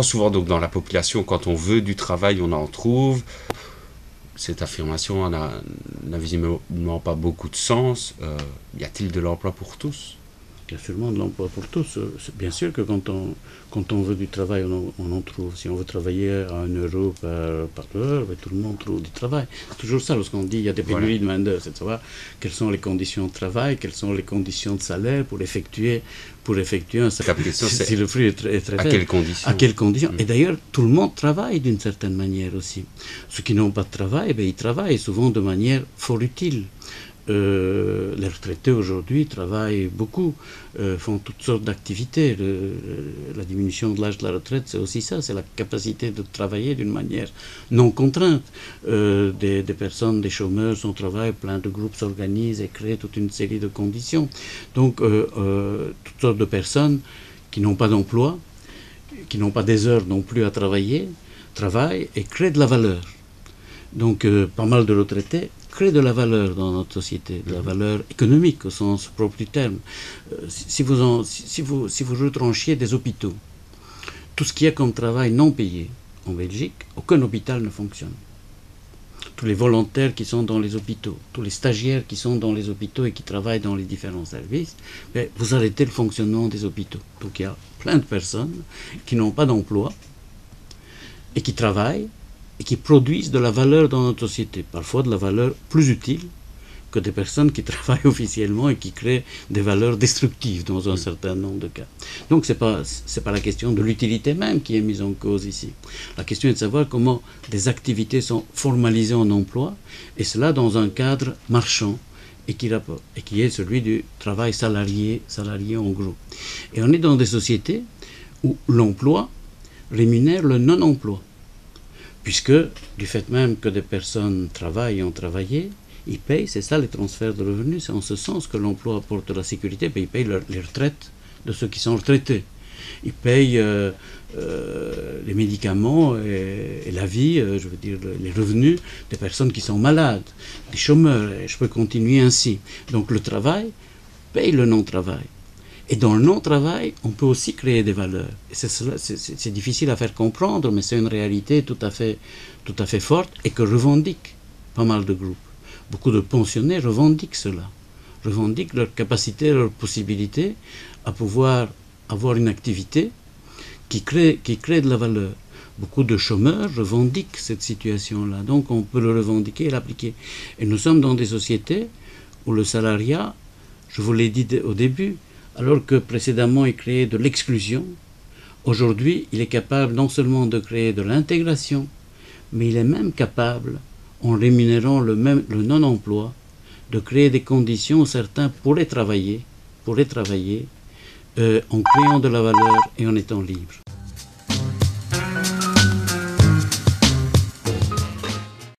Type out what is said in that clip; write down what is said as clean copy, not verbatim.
entend souvent donc dans la population, quand on veut du travail, on en trouve. Cette affirmation n'a visiblement pas beaucoup de sens. Y a-t-il de l'emploi pour tous? Il y a sûrement de l'emploi pour tous. Bien sûr que quand on veut du travail, on en trouve. Si on veut travailler à 1 euro par heure, tout le monde trouve du travail. C'est toujours ça, lorsqu'on dit qu'il y a des pénuries de main-d'œuvre, c'est de savoir quelles sont les conditions de travail, quelles sont les conditions de salaire pour effectuer un salaire. Si le fruit est très faible. À quelles conditions? À quelles conditions? Et d'ailleurs, tout le monde travaille d'une certaine manière aussi. Ceux qui n'ont pas de travail, ils travaillent souvent de manière fort utile. Les retraités aujourd'hui travaillent beaucoup, font toutes sortes d'activités. La diminution de l'âge de la retraite, c'est aussi ça, c'est la capacité de travailler d'une manière non contrainte. Des personnes, des chômeurs sont au travail, plein de groupes s'organisent et créent toute une série de conditions. Donc, toutes sortes de personnes qui n'ont pas d'emploi, qui n'ont pas des heures non plus à travailler, travaillent et créent de la valeur. Donc, pas mal de retraités créent de la valeur dans notre société, de la valeur économique au sens propre du terme. Si vous retranchiez des hôpitaux, tout ce qu'il y a comme travail non payé en Belgique, aucun hôpital ne fonctionne. Tous les volontaires qui sont dans les hôpitaux, tous les stagiaires qui sont dans les hôpitaux et qui travaillent dans les différents services, vous arrêtez le fonctionnement des hôpitaux. Donc il y a plein de personnes qui n'ont pas d'emploi et qui travaillent et qui produisent de la valeur dans notre société, parfois de la valeur plus utile que des personnes qui travaillent officiellement et qui créent des valeurs destructives dans un certain nombre de cas. Donc c'est pas la question de l'utilité même qui est mise en cause ici. La question est de savoir comment des activités sont formalisées en emploi, et cela dans un cadre marchand et qui est celui du travail salarié en gros. Et on est dans des sociétés où l'emploi rémunère le non-emploi. Puisque, du fait même que des personnes travaillent et ont travaillé, ils payent, c'est ça les transferts de revenus, c'est en ce sens que l'emploi apporte de la sécurité, ils payent les retraites de ceux qui sont retraités. Ils payent les médicaments et la vie, je veux dire les revenus des personnes qui sont malades, des chômeurs, et je peux continuer ainsi. Donc le travail paye le non-travail. Et dans le non-travail, on peut aussi créer des valeurs. Et c'est difficile à faire comprendre, mais c'est une réalité tout à fait forte et que revendiquent pas mal de groupes. Beaucoup de pensionnaires revendiquent cela, revendiquent leur capacité, leur possibilité à pouvoir avoir une activité qui crée de la valeur. Beaucoup de chômeurs revendiquent cette situation-là, donc on peut le revendiquer et l'appliquer. Et nous sommes dans des sociétés où le salariat, je vous l'ai dit au début, alors que précédemment il créait de l'exclusion, aujourd'hui il est capable non seulement de créer de l'intégration, mais il est même capable, en rémunérant le non-emploi, de créer des conditions où certains pourraient travailler en créant de la valeur et en étant libres.